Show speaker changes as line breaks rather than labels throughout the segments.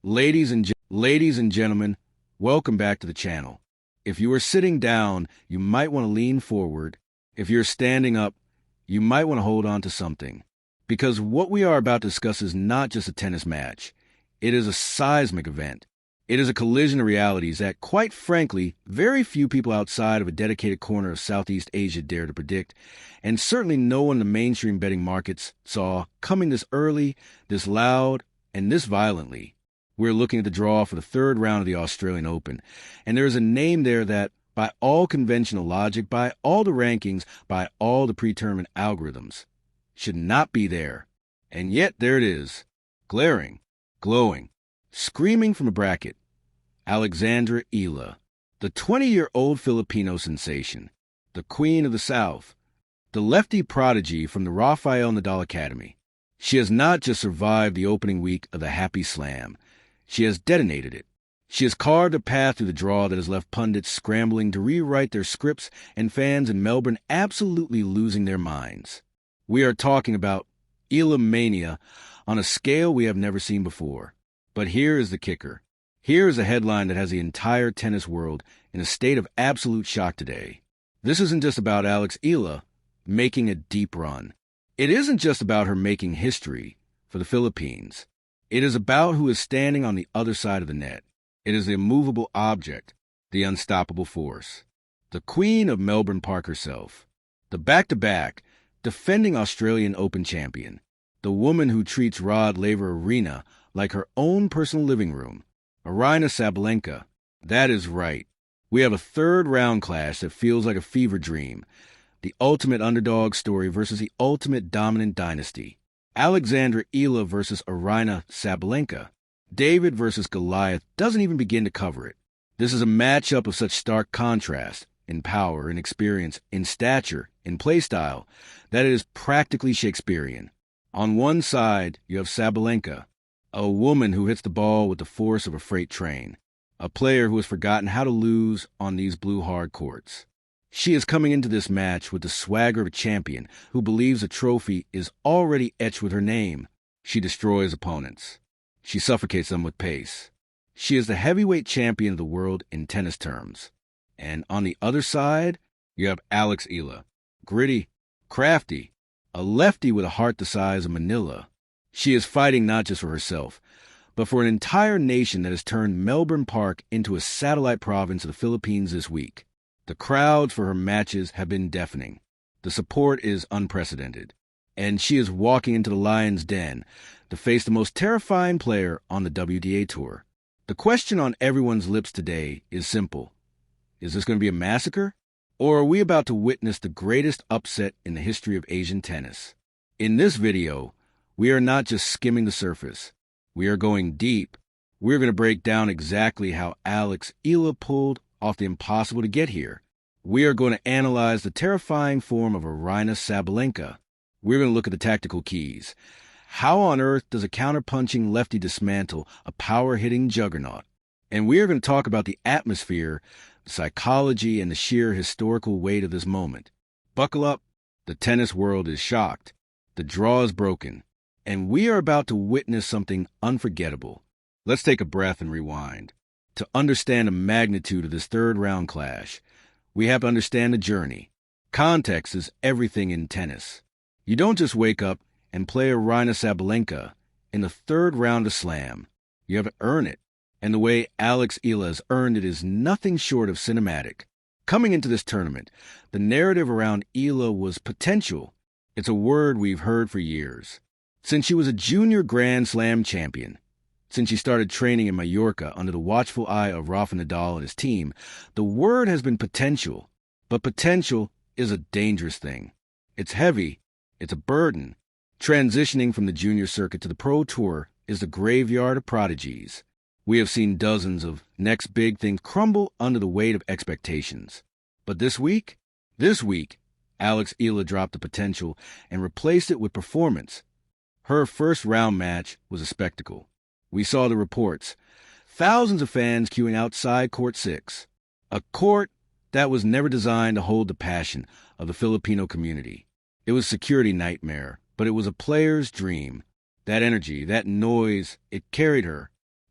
Ladies and gentlemen, welcome back to the channel. If you are sitting down, you might want to lean forward. If you're standing up, you might want to hold on to something. Because what we are about to discuss is not just a tennis match. It is a seismic event. It is a collision of realities that, quite frankly, very few people outside of a dedicated corner of Southeast Asia dare to predict, and certainly no one in the mainstream betting markets saw coming this early, this loud, and this violently. We're looking at the draw for the third round of the Australian Open, and there is a name there that, by all conventional logic, by all the rankings, by all the predetermined algorithms, should not be there. And yet there it is, glaring, glowing, screaming from a bracket. Alexandra Eala, the 20-year-old Filipino sensation, the Queen of the South, the lefty prodigy from the Rafael Nadal Academy. She has not just survived the opening week of the Happy Slam. She has detonated it. She has carved a path through the draw that has left pundits scrambling to rewrite their scripts and fans in Melbourne absolutely losing their minds. We are talking about Eala mania on a scale we have never seen before. But here is the kicker. Here is a headline that has the entire tennis world in a state of absolute shock today. This isn't just about Alex Eala making a deep run. It isn't just about her making history for the Philippines. It is about who is standing on the other side of the net. It is the immovable object, the unstoppable force. The Queen of Melbourne Park herself. The back-to-back, defending Australian Open champion. The woman who treats Rod Laver Arena like her own personal living room. Aryna Sabalenka. That is right. We have a third-round clash that feels like a fever dream. The ultimate underdog story versus the ultimate dominant dynasty. Alexandra Eala versus Aryna Sabalenka. David versus Goliath doesn't even begin to cover it. This is a matchup of such stark contrast in power, in experience, in stature, in play style, that it is practically Shakespearean. On one side, you have Sabalenka, a woman who hits the ball with the force of a freight train, a player who has forgotten how to lose on these blue hard courts. She is coming into this match with the swagger of a champion who believes a trophy is already etched with her name. She destroys opponents. She suffocates them with pace. She is the heavyweight champion of the world in tennis terms. And on the other side, you have Alex Eala, gritty, crafty, a lefty with a heart the size of Manila. She is fighting not just for herself, but for an entire nation that has turned Melbourne Park into a satellite province of the Philippines this week. The crowds for her matches have been deafening. The support is unprecedented. And she is walking into the lion's den to face the most terrifying player on the WDA Tour. The question on everyone's lips today is simple. Is this going to be a massacre? Or are we about to witness the greatest upset in the history of Asian tennis? In this video, we are not just skimming the surface. We are going deep. We're going to break down exactly how Alex Eala pulled off the impossible to get here. We are going to analyze the terrifying form of Aryna Sabalenka. We're going to look at the tactical keys. How on earth does a counter-punching lefty dismantle a power-hitting juggernaut? And we are going to talk about the atmosphere, the psychology, and the sheer historical weight of this moment. Buckle up. The tennis world is shocked. The draw is broken. And we are about to witness something unforgettable. Let's take a breath and rewind. To understand the magnitude of this third-round clash, we have to understand the journey. Context is everything in tennis. You don't just wake up and play Aryna Sabalenka in the third round of Slam. You have to earn it. And the way Alex Eala has earned it is nothing short of cinematic. Coming into this tournament, the narrative around Eala was potential. It's a word we've heard for years. Since she was a junior Grand Slam champion, since she started training in Mallorca under the watchful eye of Rafa Nadal and his team, the word has been potential. But potential is a dangerous thing. It's heavy. It's a burden. Transitioning from the junior circuit to the pro tour is the graveyard of prodigies. We have seen dozens of next big things crumble under the weight of expectations. But this week, Alex Eala dropped the potential and replaced it with performance. Her first round match was a spectacle. We saw the reports. Thousands of fans queuing outside Court 6. A court that was never designed to hold the passion of the Filipino community. It was a security nightmare, but it was a player's dream. That energy, that noise, it carried her.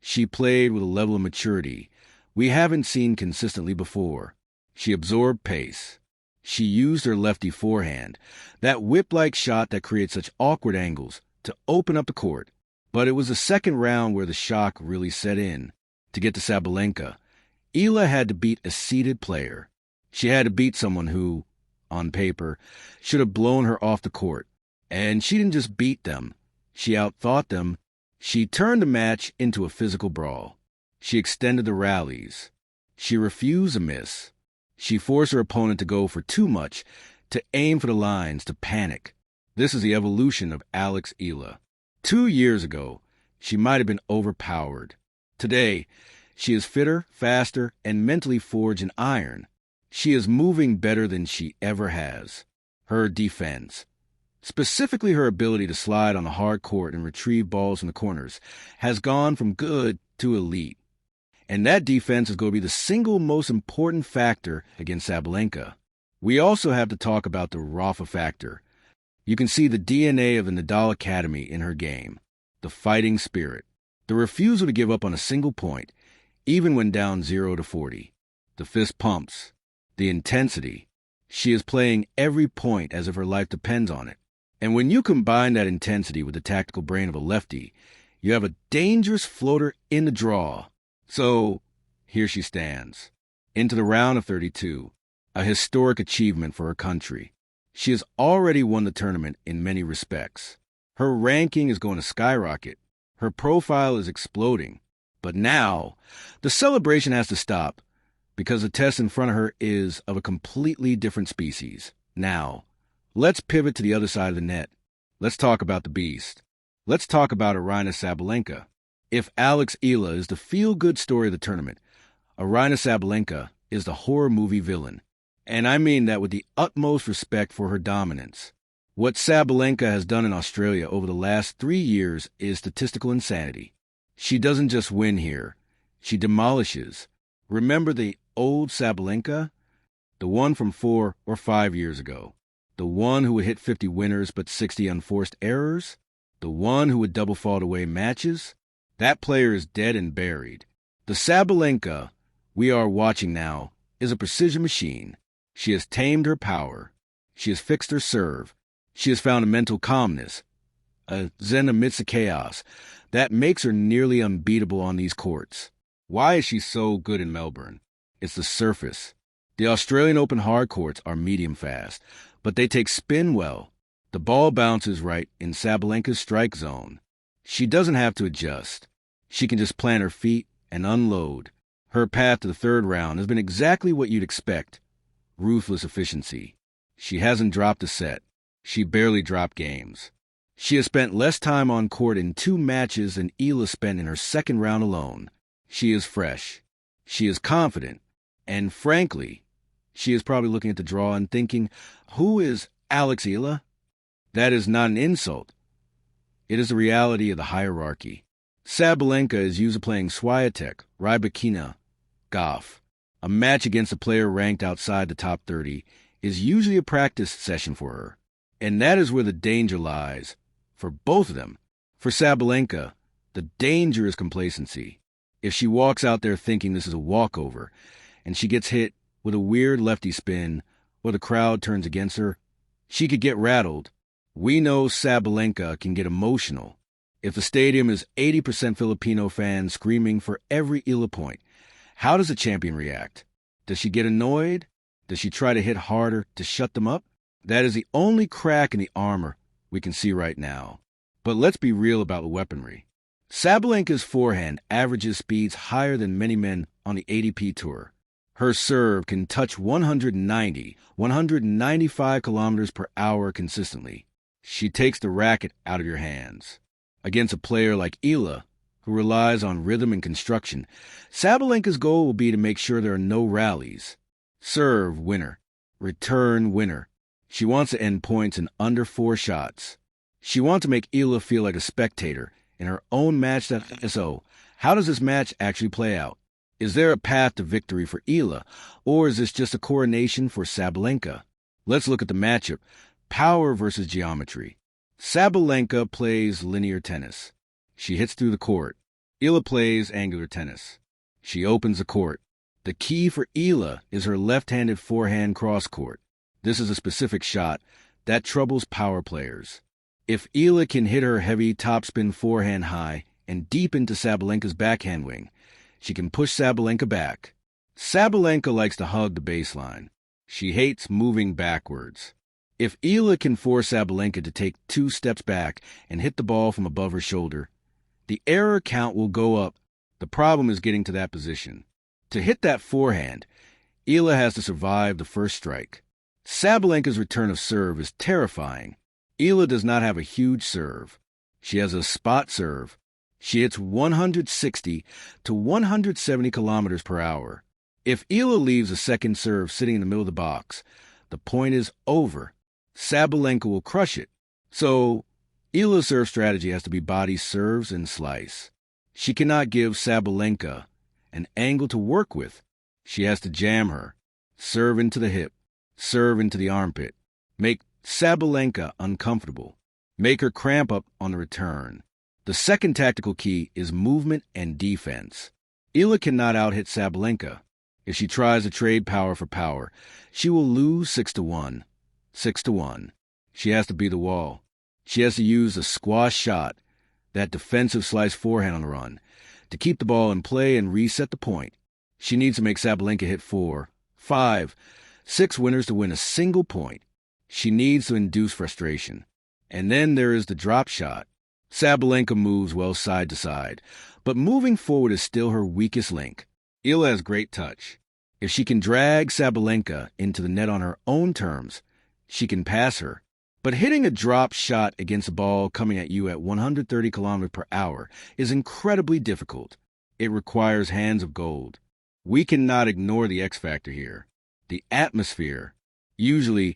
She played with a level of maturity we haven't seen consistently before. She absorbed pace. She used her lefty forehand, that whip-like shot that creates such awkward angles, to open up the court. But it was the second round where the shock really set in. To get to Sabalenka, Eala had to beat a seeded player. She had to beat someone who, on paper, should have blown her off the court. And she didn't just beat them. She outthought them. She turned the match into a physical brawl. She extended the rallies. She refused a miss. She forced her opponent to go for too much, to aim for the lines, to panic. This is the evolution of Alex Eala. 2 years ago, she might have been overpowered. Today, she is fitter, faster, and mentally forged in iron. She is moving better than she ever has. Her defense, specifically her ability to slide on the hard court and retrieve balls in the corners, has gone from good to elite. And that defense is going to be the single most important factor against Sabalenka. We also have to talk about the Rafa factor. You can see the DNA of the Nadal Academy in her game. The fighting spirit. The refusal to give up on a single point, even when down 0-40. The fist pumps. The intensity. She is playing every point as if her life depends on it. And when you combine that intensity with the tactical brain of a lefty, you have a dangerous floater in the draw. So, here she stands. Into the round of 32. A historic achievement for her country. She has already won the tournament in many respects. Her ranking is going to skyrocket. Her profile is exploding. But now, the celebration has to stop, because the test in front of her is of a completely different species. Now, let's pivot to the other side of the net. Let's talk about the beast. Let's talk about Aryna Sabalenka. If Alex Eala is the feel-good story of the tournament, Aryna Sabalenka is the horror movie villain. And I mean that with the utmost respect for her dominance. What Sabalenka has done in Australia over the last 3 years is statistical insanity. She doesn't just win here. She demolishes. Remember the old Sabalenka? The one from 4 or 5 years ago. The one who would hit 50 winners but 60 unforced errors? The one who would double fault away matches? That player is dead and buried. The Sabalenka we are watching now is a precision machine. She has tamed her power. She has fixed her serve. She has found a mental calmness, a zen amidst the chaos, that makes her nearly unbeatable on these courts. Why is she so good in Melbourne? It's the surface. The Australian Open hard courts are medium fast, but they take spin well. The ball bounces right in Sabalenka's strike zone. She doesn't have to adjust. She can just plant her feet and unload. Her path to the third round has been exactly what you'd expect. Ruthless efficiency. She hasn't dropped a set. She barely dropped games. She has spent less time on court in 2 matches than Eala spent in her second round alone. She is fresh. She is confident. And frankly, she is probably looking at the draw and thinking, who is Alex Eala? That is not an insult. It is the reality of the hierarchy. Sabalenka is used to playing Swiatek, Rybakina, Goff. A match against a player ranked outside the top 30 is usually a practice session for her. And that is where the danger lies, for both of them. For Sabalenka, the danger is complacency. If she walks out there thinking this is a walkover, and she gets hit with a weird lefty spin, or the crowd turns against her, she could get rattled. We know Sabalenka can get emotional. If the stadium is 80% Filipino fans screaming for every Eala point, how does a champion react? Does she get annoyed? Does she try to hit harder to shut them up? That is the only crack in the armor we can see right now. But let's be real about the weaponry. Sabalenka's forehand averages speeds higher than many men on the ATP Tour. Her serve can touch 190, 195 kilometers per hour consistently. She takes the racket out of your hands. Against a player like Eala, who relies on rhythm and construction, Sabalenka's goal will be to make sure there are no rallies. Serve winner. Return winner. She wants to end points in under 4 shots. She wants to make Eala feel like a spectator in her own match. So, how does this match actually play out? Is there a path to victory for Eala, or is this just a coronation for Sabalenka? Let's look at the matchup. Power versus geometry. Sabalenka plays linear tennis. She hits through the court. Eala plays angular tennis. She opens the court. The key for Eala is her left-handed forehand cross-court. This is a specific shot that troubles power players. If Eala can hit her heavy topspin forehand high and deep into Sabalenka's backhand wing, she can push Sabalenka back. Sabalenka likes to hug the baseline. She hates moving backwards. If Eala can force Sabalenka to take 2 steps back and hit the ball from above her shoulder, the error count will go up. The problem is getting to that position. To hit that forehand, Eala has to survive the first strike. Sabalenka's return of serve is terrifying. Eala does not have a huge serve. She has a spot serve. She hits 160 to 170 kilometers per hour. If Eala leaves a second serve sitting in the middle of the box, the point is over. Sabalenka will crush it. So, Eala's serve strategy has to be body serves and slice. She cannot give Sabalenka an angle to work with. She has to jam her, serve into the hip, serve into the armpit, make Sabalenka uncomfortable, make her cramp up on the return. The second tactical key is movement and defense. Eala cannot out-hit Sabalenka. If she tries to trade power for power, she will lose 6-1. 6-1. She has to be the wall. She has to use a squash shot, that defensive slice forehand on the run, to keep the ball in play and reset the point. She needs to make Sabalenka hit 4, 5, 6 winners to win a single point. She needs to induce frustration. And then there is the drop shot. Sabalenka moves well side to side, but moving forward is still her weakest link. Eala has great touch. If she can drag Sabalenka into the net on her own terms, she can pass her. But hitting a drop shot against a ball coming at you at 130 kilometers per hour is incredibly difficult. It requires hands of gold. We cannot ignore the X factor here, the atmosphere. Usually,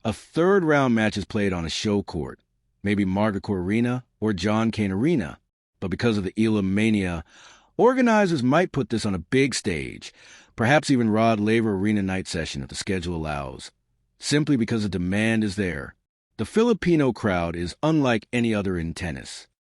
a third-round match is played on a show court, maybe Margaret Court Arena or John Cain Arena. But because of the Eala mania, organizers might put this on a big stage, perhaps even Rod Laver Arena night session if the schedule allows, simply because the demand is there. The Filipino crowd is unlike any other in tennis.